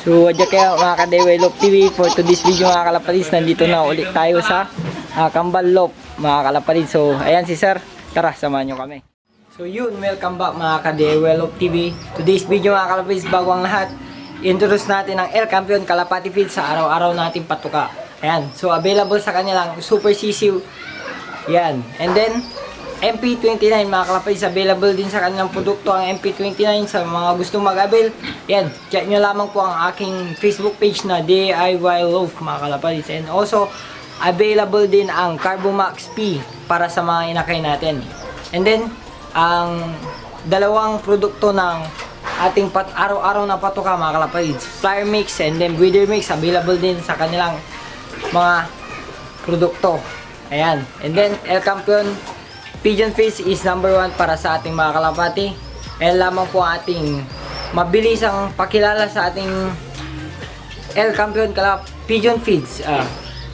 So, adya kaya mga ka-Develop TV, for today's video mga kalapatids, nandito na ulit tayo sa Kambal Loop mga kalapatids. So, ayan si Sir, tara samahan nyo kami. So yun, welcome back mga ka-Develop TV. Today's video mga kalapatids, bago ang lahat, introduce natin ang El Campeon Kalapati Feed sa araw-araw nating patuka. Ayan, so available sa kanilang Super Sisiw. Yan, and then MP29 mga kalapatids, available din sa kanilang produkto ang MP29 sa mga gustong mag-avail. Yan, check nyo lamang po ang aking Facebook page na DIY Loaf mga kalapatids. And also, available din ang Carbomax P para sa mga inakay natin. And then, ang dalawang produkto ng ating araw-araw na patuka mga kalapatids, Flyer Mix and then Breeder Mix, available din sa kanilang mga produkto. Ayan, and then El Campeon Pigeon Feeds is number 1 para sa ating mga kalapati. Ayan lamang po ang ating mabilisang pakilala sa ating El Campeon Pigeon Feeds.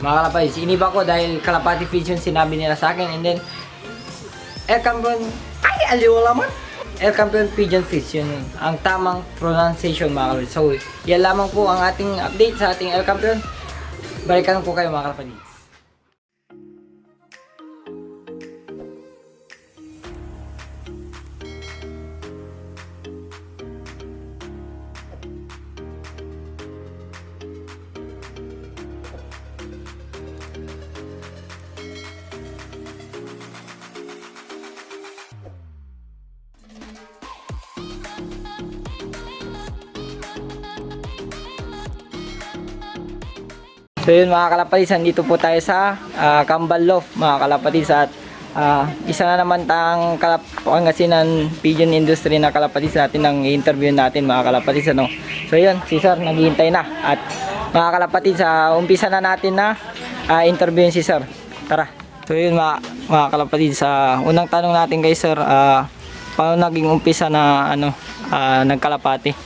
Mga kalapati, iniba ko dahil Kalapati Feeds yung sinabi nila sa akin. And then El Campeon, ay aliwala man, El Campeon Pigeon Feeds, yun ang tamang pronunciation mga kalapati. So yan lamang po ang ating update sa ating El Campeon. Balikan po kayo mga kalapati. So yun mga kalapatids, nandito po tayo sa Kambal Loop mga kalapatids, at isa na naman tang Pangasinan pigeon industry na kalapatids natin ang interview natin mga kalapatids, ano. So yun, si Sir naghihintay na, at mga kalapatids, umpisa na natin na interviewin si Sir. Tara. So yun mga kalapatids, unang tanong natin kay Sir, paano naging umpisa na nagkalapati?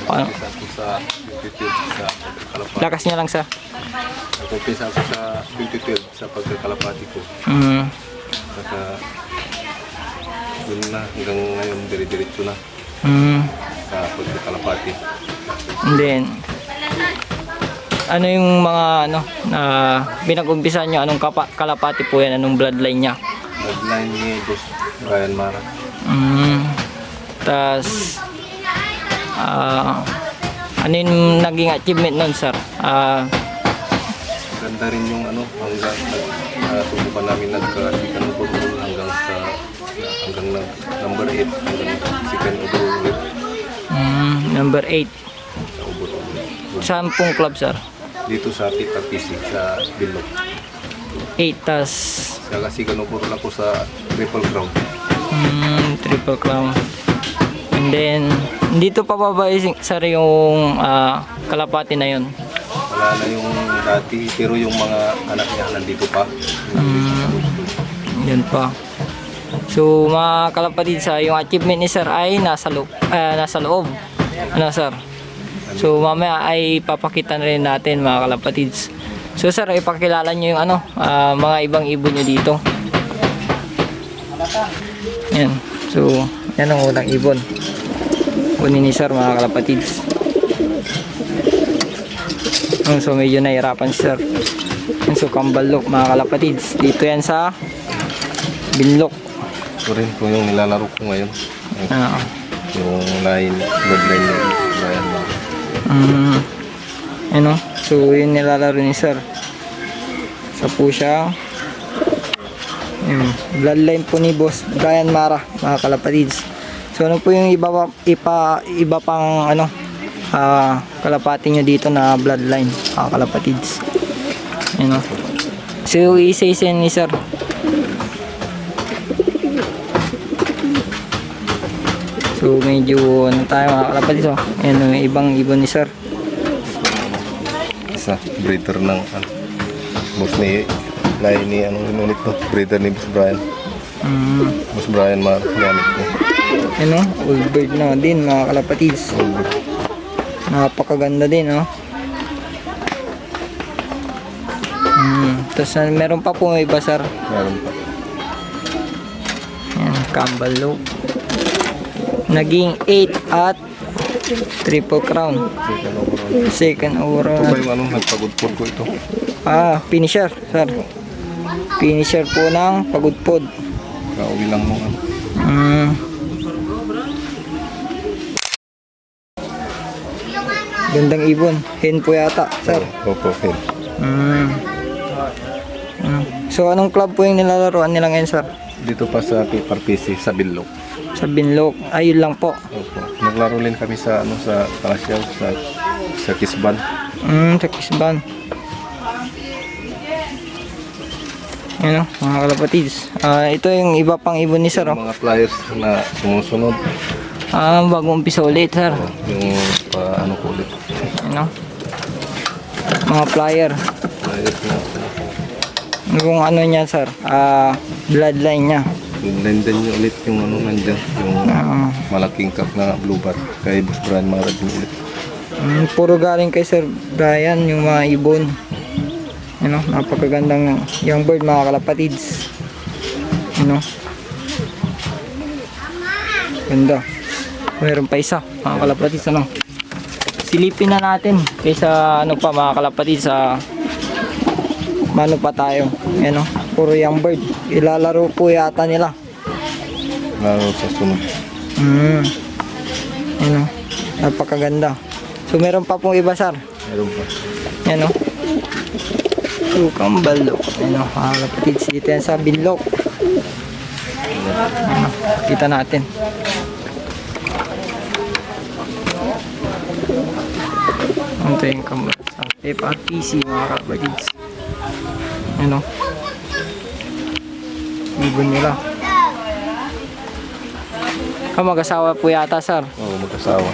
Paano? Sa 2012 sa kalapati. Lakas niya lang Sir. Nag-umpisa ako sa 2012 sa pagkakalapati ko. Saka yun na, hanggang ngayon dire-diretso na sa pagkakalapati. And then, ano yung mga na pinag-umpisa nyo? Anong kalapati po yan? Anong bloodline niya? Bloodline ni Boss Brian Mara. Tas ano yung naging achievement nun Sir? Ganda rin yung hanggang subukan namin nagka-second overall hanggang number 8, hanggang second overall ulit. Number 8. Sa overall. Saan pong club Sir? Dito sa PTC sa Bilog. 8 tas Saka second overall ako sa Triple Crown. Triple Crown. And then dito pa ba Sir yung kalapati na yun? Wala na yung dati, pero yung mga anak niya nandito pa. Yan pa. So mga kalapatids, yung achievement ni Sir ay nasa loob. Ano Sir? So mamaya ay papakita na rin natin mga kalapatids. So Sir, ipakilala nyo yung mga ibang ibon nyo dito. Yan. So yan ang unang ibon. Kunin ni Sir mga kalapatids. So medyo nahirapan si Sir. So Kambal Loop mga kalapatids, dito yan sa Binlok. Ito rin po yung nilalaro ko ngayon. Yung bloodline ni Brian Mara. So yun nilalaro ni Sir. Sa po siya. Bloodline po ni Boss Brian Mara mga kalapatids. So ano po yung iba pang kalapati nyo dito na bloodline mga kalapatids? So isa-isa ni Sir. So medyo tayo mga kalapatids. Ayan yung ibang ibon ni Sir. Isa, breeder ng boss ni lahi ni inulit to, breeder ni Boss Brian. Boss Brian Mara gamit ko. Old bird na din mga kalapatids. Napakaganda din Tapos meron pa po iba Sir. Meron pa. Yan, Kambal Loop. Naging 8 at Triple crown. Second overall. Second Ito overall. ba yung nagpagudpod ko ito? Finisher, sir. Finisher po ng pagudpod. Kauwi lang mo. Mm. Gandang ibon. Hen po yata, sir. Opo, hen. Mm. So, anong club po yung nilalaroan nila ngayon, sir? Dito pa sa paper PC sa Binlok. Sa Binlok. Ayun lang po. Opo. Naglaro rin kami sa sa Palasyaw sa Kisban. Sa Kisban. Yan o, mga kalapatids. Ito yung iba pang ibon ni sir. Mga flyers na sumusunod. Bago umpisa ulit, sir. Yung ano ko ulit. Yan o. Mga flyer. Flyers na. Yung ano niya, sir. Bloodline niya. Lindan nyo ulit yung nandyan. Yung malaking cup na blue bat. Kay Brian Marad nyo ulit. Puro galing kay Sir Brian yung mga ibon. Yan o, napakagandang young bird, mga kalapatids. Yan o. Ganda. Meron pa isa, mga kalapatids, ano. Silipin na natin kaysa ano pa, mga kalapatids, sa mano pa tayo. Yan o, puro young bird. Ilalaro po yata nila. Laro sa sunod. Yan o, napakaganda. So meron pa pong iba, sir. Meron pa. Yan o. So, kambal. Yan o, mga kapatids. Dito yan sa Binlok. Yan o, kita natin. Ito yung kambal. Sa FRPC, mga kapatids. Yan o. Ibon nila. Mag-asawa po yata, sir. Oo, mag-asawa.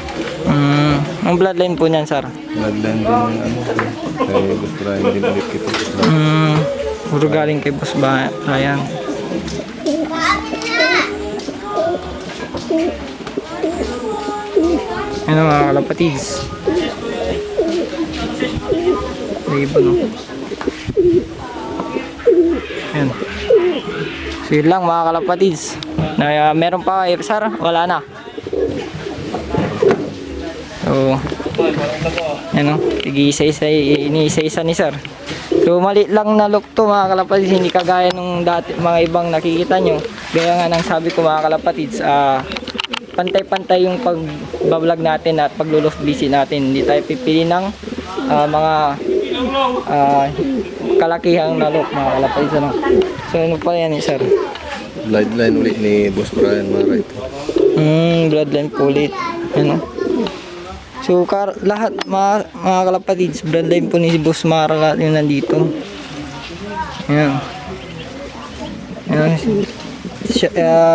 Ang bloodline po niyan, sir. Bloodline din kay Boss Brian din ulit kita. Puro galing kay Boss Brian. Ano, mga kalapatids. May ibon, no? Ayan. So yun lang, mga kalapatids. Meron pa, sir? Wala na. So, ano, iniisa-isa ni sir. So, maliit lang na look to, mga kalapatids, hindi kagaya nung dati, mga ibang nakikita nyo. Gaya nga ng sabi ko, mga kalapatids, pantay-pantay yung pag-vlog natin at pag-luluf busy natin. Hindi tayo pipili ng mga kalakihang na look, mga kalapatids, ano. So, ano pa yan, sir? Bloodline ulit ni Boss Brian Maray. Bloodline po ulit. Ano? So, lahat mga kalapatids, bloodline po ni Boss Mara lahat yung nandito. Ayan. Ayan.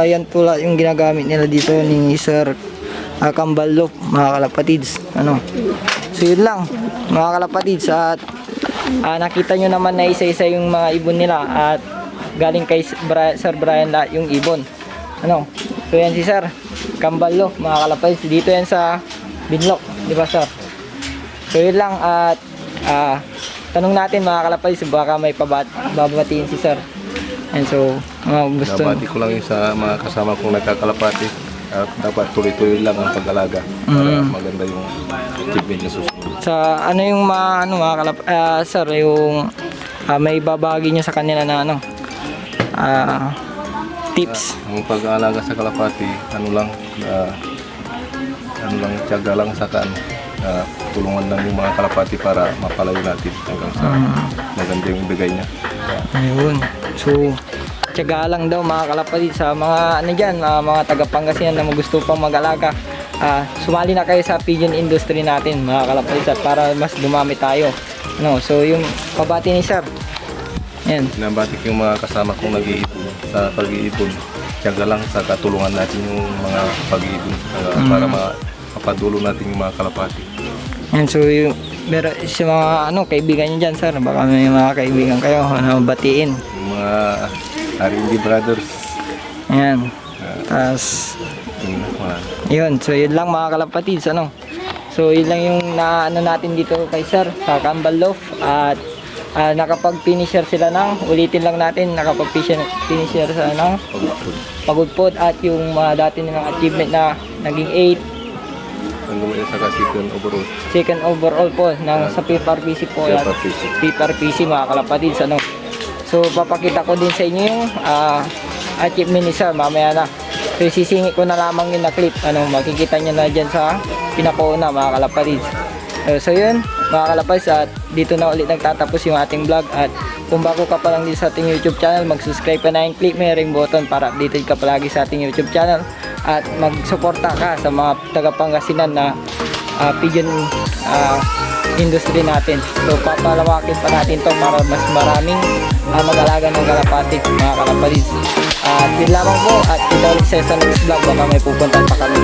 Yan po lahat yung ginagamit nila dito ni Sir Kambal, mga kalapatids. Ano? So, yun lang, mga kalapatids. At nakita nyo naman na isa-isa yung mga ibon nila. At galing kay Sir Brian lahat yung ibon. Ano? So, yan si Sir Kambal, mga kalapatids. Dito yan sa Binlok, di ba, sir? So yun lang, at tanong natin, mga kalapatids, baka may babatiin si sir. And so, gusto. Nabati ko lang yung sa mga kasama kong nagkakalapati. At dapat tuloy-tuloy lang ang pag-alaga para maganda yung achievement na susunod. Sa ano yung mga sir, yung may babagi nyo sa kanila na tips. Ang pag-aalaga sa kalapati, tiyaga lang sa tulungan lang yung mga kalapati para mapalayo natin hanggang sa maganda yung ibigay niya. Ayun. So, tiyaga lang daw, mga kalapati, sa mga mga taga-Pangasinan na gusto pang mag-alaga. Sumali na kayo sa pigeon industry natin, mga kalapati, para mas dumami tayo. No, so yung pabati ni sir. Yan. Nabati ko yung mga kasama kong nag-iipon sa pag-iipon. Tiyaga lang sa katulungan natin yung mga pag-iipon para mapadulo natin yung mga kalapati. Yan, so yung meron sa mga kaibigan niyo diyan, sir, baka may mga kaibigan kayo na batiin. Yung mga R&D brothers. Yan. Yun, so yun lang, mga kalapatids, So yun lang yung natin dito kay sir sa Kambal Loft. At nakapag-finisher sila ulitin lang natin, nakapag-finisher sa pagudpod at yung dati nilang achievement na naging Hanggang sa second overall. Second overall po ng sa PRPC po yan. PRPC. PRPC mga kalapatids, ano. So papakita ko din sa inyo yung achievement ni sir mamaya na. So sisingi ko na lamang yung na clip, ano, makikita nyo na dyan sa pinakauna mga kalapatids. So yun mga kalapatids, at dito na ulit nagtatapos yung ating vlog. At kung bago ka pa lang din sa ating YouTube channel, mag-subscribe ka na, click mo yung ring button para updated ka palagi sa ating YouTube channel. At mag-suporta ka sa mga taga-Pangasinan na pigeon industry natin. So papalawakin pa natin to para mas maraming mag-alaga ng kalapati mga kalapatids. At yun lamang po, at kita ulit sa next vlog, baka may pupuntahan pa kami.